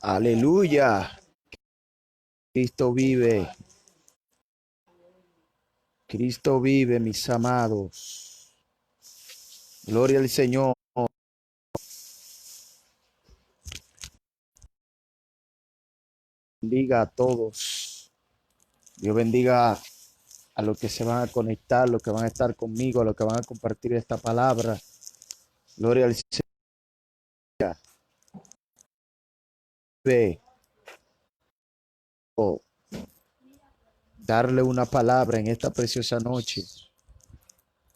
Aleluya. Cristo vive. Cristo vive, mis amados. Gloria al Señor. Bendiga a todos. Dios bendiga a los que se van a conectar, los que van a estar conmigo, a los que van a compartir esta palabra. Gloria al Señor. Vive. Darle una palabra en esta preciosa noche.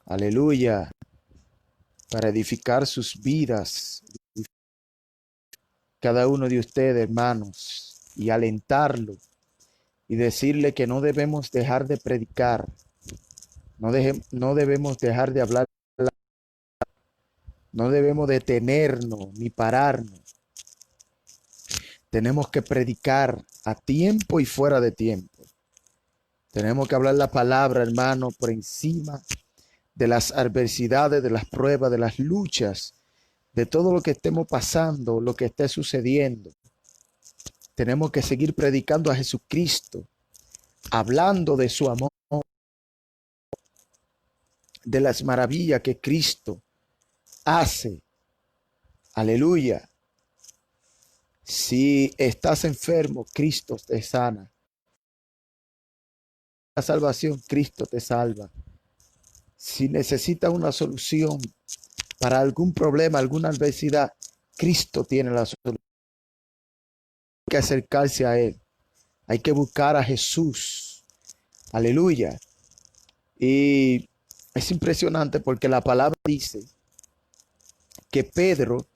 Aleluya. Para edificar sus vidas. Cada uno de ustedes, hermanos, y alentarlo y decirle que no debemos dejar de predicar. No debemos dejar de hablar. No debemos detenernos ni pararnos. Tenemos que predicar a tiempo y fuera de tiempo. Tenemos que hablar la palabra, hermano, por encima de las adversidades, de las pruebas, de las luchas, de todo lo que estemos pasando, lo que esté sucediendo. Tenemos que seguir predicando a Jesucristo, hablando de su amor, de las maravillas que Cristo hace. Aleluya. Si estás enfermo, Cristo te sana. La salvación, Cristo te salva. Si necesitas una solución para algún problema, alguna adversidad, Cristo tiene la solución. Hay que acercarse a Él. Hay que buscar a Jesús. Aleluya. Y es impresionante porque la palabra dice que Pedro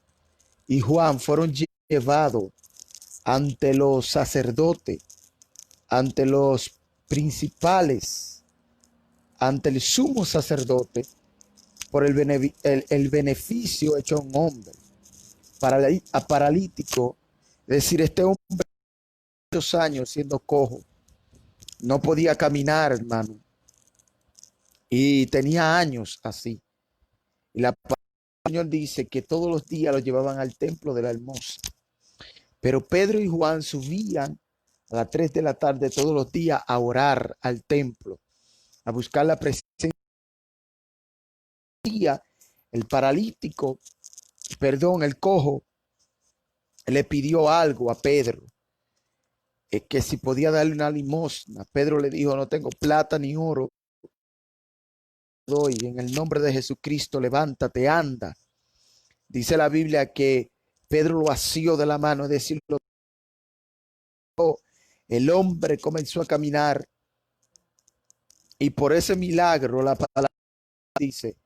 y Juan fueron llevados ante los sacerdotes, ante los principales, ante el sumo sacerdote, por el beneficio hecho a un hombre paralítico. Es decir, este hombre, muchos años siendo cojo, no podía caminar, hermano, y tenía años así. Y la palabra del Señor dice que todos los días lo llevaban al templo de la Hermosa. Pero Pedro y Juan subían a las 3 de la tarde todos los días a orar al templo, a buscar la presencia. El paralítico, el cojo, le pidió algo a Pedro, que si podía darle una limosna. Pedro le dijo: no tengo plata ni oro, doy, en el nombre de Jesucristo, levántate, anda. Dice la Biblia que Pedro lo asió de la mano, es decir, el hombre comenzó a caminar, y por ese milagro la palabra dice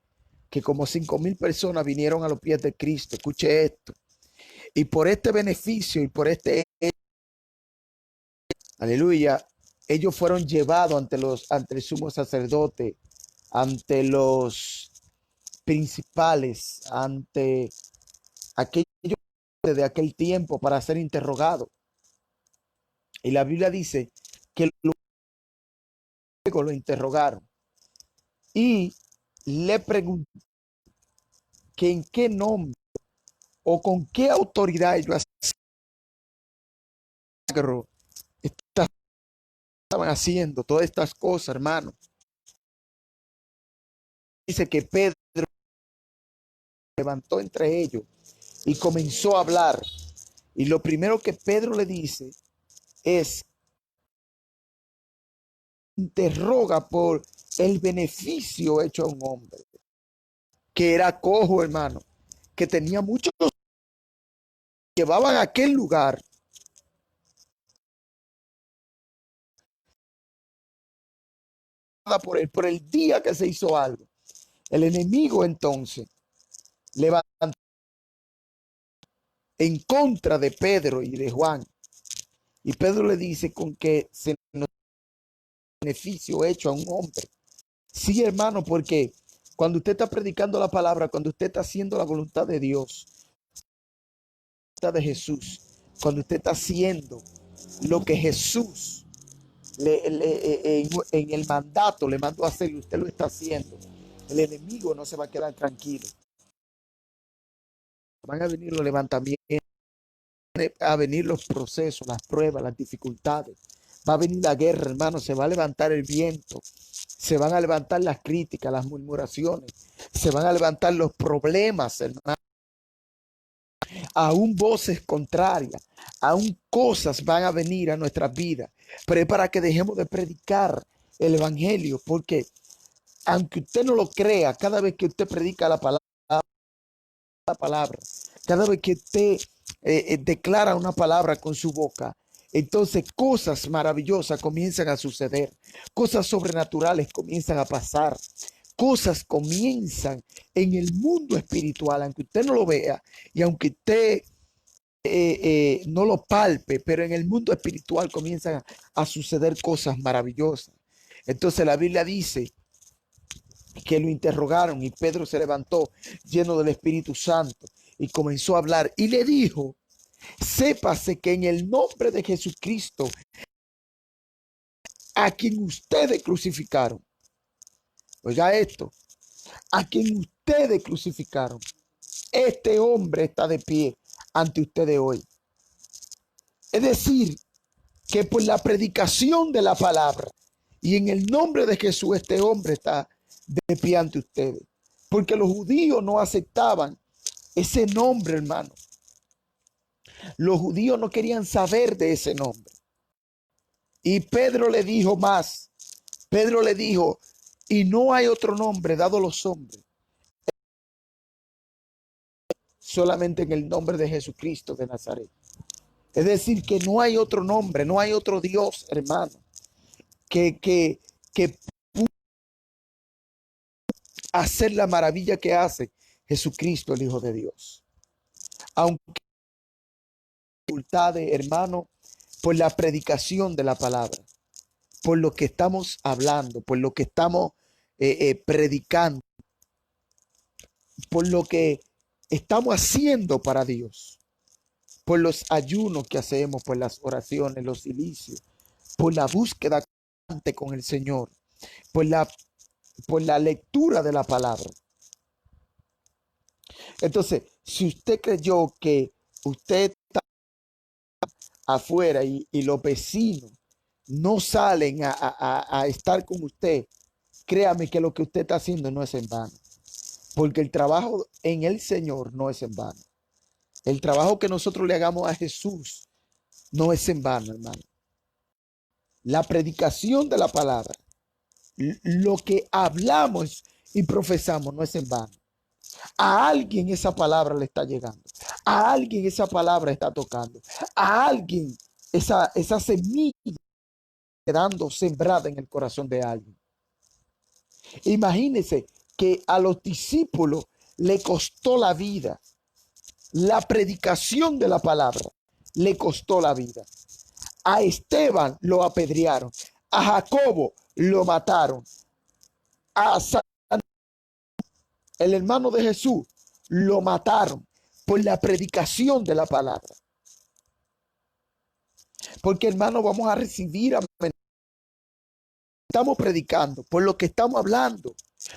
que como 5,000 personas vinieron a los pies de Cristo. Escuche esto. Y por este beneficio y por este, aleluya, ellos fueron llevados ante el sumo sacerdote, ante los principales, ante aquellos de aquel tiempo, para ser interrogados. Y la Biblia dice que luego lo interrogaron y le preguntó que en qué nombre o con qué autoridad ellos estaban haciendo todas estas cosas, hermano. Dice que Pedro levantó entre ellos y comenzó a hablar. Y lo primero que Pedro le dice es: interroga por el beneficio hecho a un hombre que era cojo, hermano, que tenía muchos, llevaban a aquel lugar por el día que se hizo algo. El enemigo entonces levantó en contra de Pedro y de Juan. Y Pedro le dice: con que se nos beneficio hecho a un hombre. Sí, hermano, porque cuando usted está predicando la palabra, cuando usted está haciendo la voluntad de Dios, la voluntad de Jesús, cuando usted está haciendo lo que Jesús en el mandato le mandó a hacer, y usted lo está haciendo, el enemigo no se va a quedar tranquilo. Van a venir los levantamientos, a venir los procesos, las pruebas, las dificultades. Va a venir la guerra, hermano. Se va a levantar el viento. Se van a levantar las críticas, las murmuraciones. Se van a levantar los problemas, hermano. Aún voces contrarias, aún cosas van a venir a nuestras vidas. Pero es para que dejemos de predicar el evangelio, porque aunque usted no lo crea, cada vez que usted predica la palabra, cada vez que usted declara una palabra con su boca, entonces cosas maravillosas comienzan a suceder, cosas sobrenaturales comienzan a pasar, cosas comienzan en el mundo espiritual, aunque usted no lo vea y aunque usted no lo palpe, pero en el mundo espiritual comienzan a suceder cosas maravillosas. Entonces la Biblia dice que lo interrogaron y Pedro se levantó lleno del Espíritu Santo y comenzó a hablar y le dijo: sépase que en el nombre de Jesucristo, a quien ustedes crucificaron, oiga esto, a quien ustedes crucificaron, este hombre está de pie ante ustedes hoy. Es decir, que por la predicación de la palabra y en el nombre de Jesús, este hombre está de pie ante ustedes. Porque los judíos no aceptaban ese nombre, hermano. Los judíos no querían saber de ese nombre. Y Pedro le dijo más. Pedro le dijo: y no hay otro nombre dado a los hombres, solamente en el nombre de Jesucristo de Nazaret. Es decir, que no hay otro nombre, no hay otro Dios, hermano, que hacer la maravilla que hace Jesucristo, el Hijo de Dios. Aunque dificultades, hermano, por la predicación de la palabra, por lo que estamos hablando, por lo que estamos predicando, por lo que estamos haciendo para Dios, por los ayunos que hacemos, por las oraciones, los silicios, por la búsqueda constante con el Señor, por la lectura de la palabra. Entonces, si usted creyó que usted está afuera y los vecinos no salen a estar con usted, créame que lo que usted está haciendo no es en vano. Porque el trabajo en el Señor no es en vano. El trabajo que nosotros le hagamos a Jesús no es en vano, hermano. La predicación de la palabra, lo que hablamos y profesamos no es en vano. A alguien esa palabra le está llegando. A alguien esa palabra está tocando. A alguien esa semilla quedando sembrada en el corazón de alguien. Imagínense que a los discípulos le costó la vida. La predicación de la palabra le costó la vida. A Esteban lo apedrearon. A Jacobo lo mataron. A San, el hermano de Jesús, lo mataron por la predicación de la palabra. Porque, hermano, vamos a recibir amenazas. Estamos predicando por lo que estamos hablando.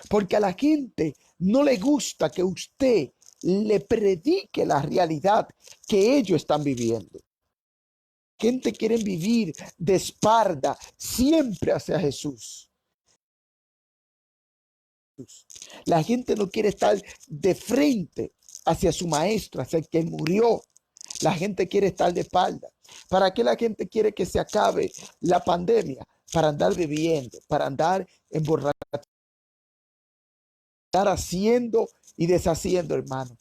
Porque a la gente no le gusta que usted le predique la realidad que ellos están viviendo. Gente quiere vivir de espalda siempre hacia Jesús. La gente no quiere estar de frente hacia su maestro, hacia el que murió. La gente quiere estar de espalda. ¿Para qué la gente quiere que se acabe la pandemia? Para andar bebiendo, para andar emborrachando, estar haciendo y deshaciendo, hermano.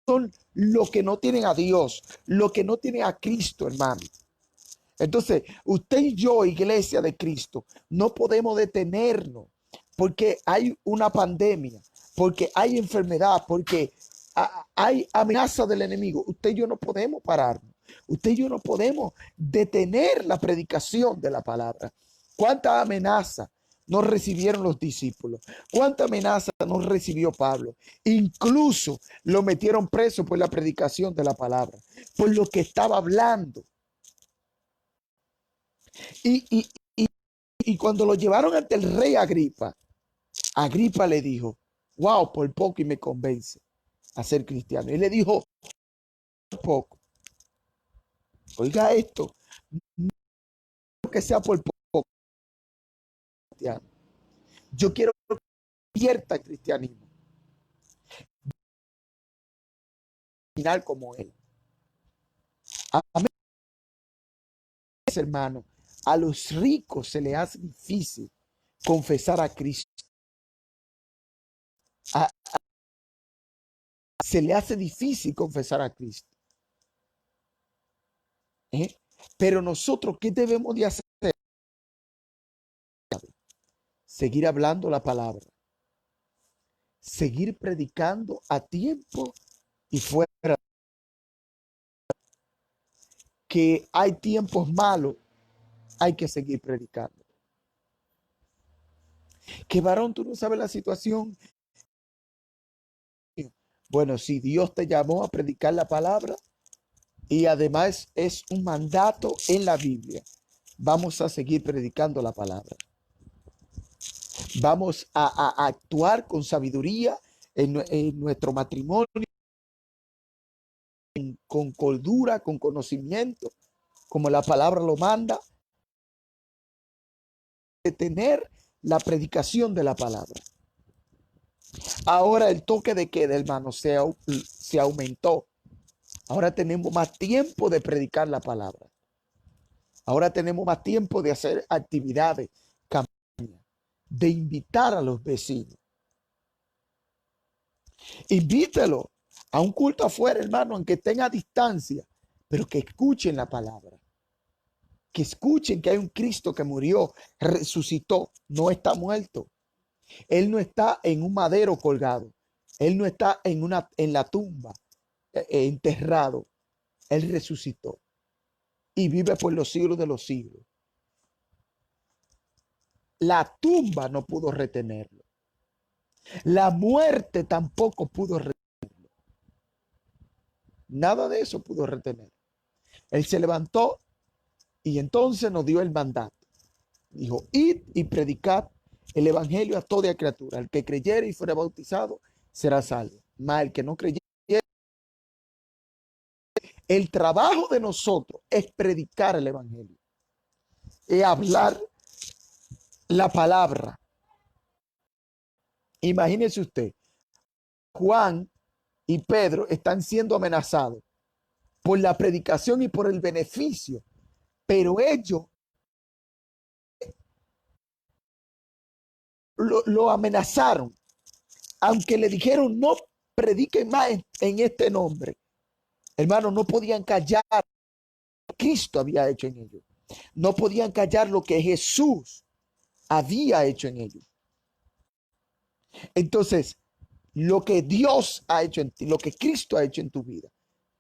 Son los que no tienen a Dios, los que no tienen a Cristo, hermano. Entonces, usted y yo, iglesia de Cristo, no podemos detenernos porque hay una pandemia, porque hay enfermedad, porque hay amenaza del enemigo. Usted y yo no podemos pararnos. Usted y yo no podemos detener la predicación de la palabra. ¿Cuánta amenaza nos recibieron los discípulos? ¿Cuánta amenaza nos recibió Pablo? Incluso lo metieron preso por la predicación de la palabra, por lo que estaba hablando. Y cuando lo llevaron ante el rey Agripa, Agripa le dijo: wow, por poco y me convence a ser cristiano. Y le dijo: poco. Oiga esto, no que sea por poco, cristiano. Yo quiero que convierta el cristianismo, final como él. A mí, hermano, a los ricos se les hace difícil confesar a Cristo. Se le hace difícil confesar a Cristo. ¿Eh? Pero nosotros, ¿qué debemos de hacer? Seguir hablando la palabra. Seguir predicando a tiempo y fuera. Que hay tiempos malos, hay que seguir predicando. Que varón, tú no sabes la situación. Bueno, si Dios te llamó a predicar la palabra y además es un mandato en la Biblia, vamos a seguir predicando la palabra. Vamos a actuar con sabiduría en nuestro matrimonio, con cordura, con conocimiento, como la palabra lo manda, de tener la predicación de la palabra. Ahora el toque de queda, hermano, se aumentó. Ahora tenemos más tiempo de predicar la palabra. Ahora tenemos más tiempo de hacer actividades, campañas, de invitar a los vecinos. Invítelo a un culto afuera, hermano, aunque estén a distancia, pero que escuchen la palabra. Que escuchen que hay un Cristo que murió, resucitó, no está muerto. Él no está en un madero colgado. Él no está en la tumba, enterrado. Él resucitó y vive por los siglos de los siglos. La tumba no pudo retenerlo. La muerte tampoco pudo retenerlo. Nada de eso pudo retener. Él se levantó y entonces nos dio el mandato. Dijo, id y predicad el evangelio a toda criatura. El que creyere y fuera bautizado será salvo. Mas el que no creyere, el trabajo de nosotros es predicar el evangelio. Es hablar la palabra. Imagínese usted, Juan y Pedro están siendo amenazados por la predicación y por el beneficio, pero ellos lo amenazaron, aunque le dijeron no prediquen más en este nombre. Hermanos, no podían callar lo que Cristo había hecho en ellos. No podían callar lo que Jesús había hecho en ellos. Entonces, lo que Dios ha hecho en ti, lo que Cristo ha hecho en tu vida,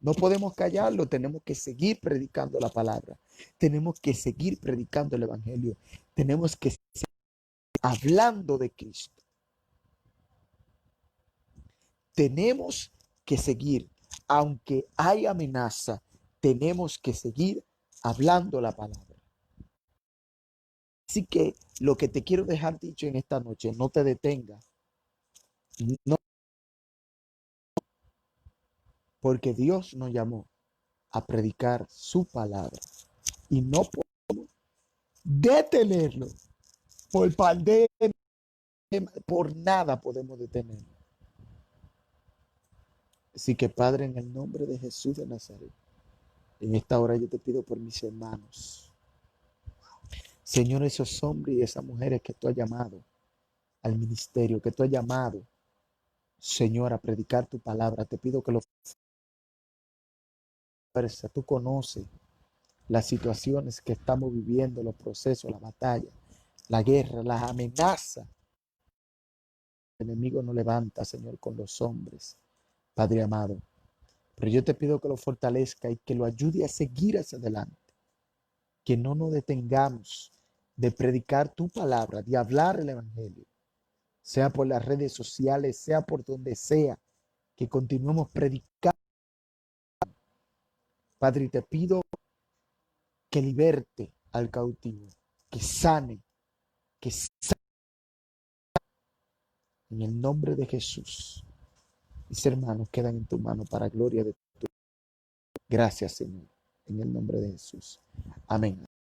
no podemos callarlo, tenemos que seguir predicando la palabra, tenemos que seguir predicando el evangelio, tenemos que seguir hablando de Cristo. Tenemos que seguir, aunque hay amenaza, tenemos que seguir hablando la palabra. Así que lo que te quiero dejar dicho en esta noche, no te detengas, no, porque Dios nos llamó a predicar su palabra y no podemos detenerlo por pandemia, por nada podemos detenerlo. Así que Padre, en el nombre de Jesús de Nazaret, en esta hora yo te pido por mis hermanos, Señor, esos hombres y esas mujeres que tú has llamado al ministerio, que tú has llamado, Señor, a predicar tu palabra, te pido que lo fuerza. Tú conoces las situaciones que estamos viviendo, los procesos, la batalla, la guerra, las amenazas. El enemigo no levanta, Señor, con los hombres, Padre amado. Pero yo te pido que lo fortalezca y que lo ayude a seguir hacia adelante. Que no nos detengamos de predicar tu palabra, de hablar el evangelio, sea por las redes sociales, sea por donde sea, que continuemos predicando. Padre, te pido que liberte al cautivo, que sane, que sane en el nombre de Jesús. Mis hermanos quedan en tu mano para gloria de Gracias, Señor, en el nombre de Jesús. Amén.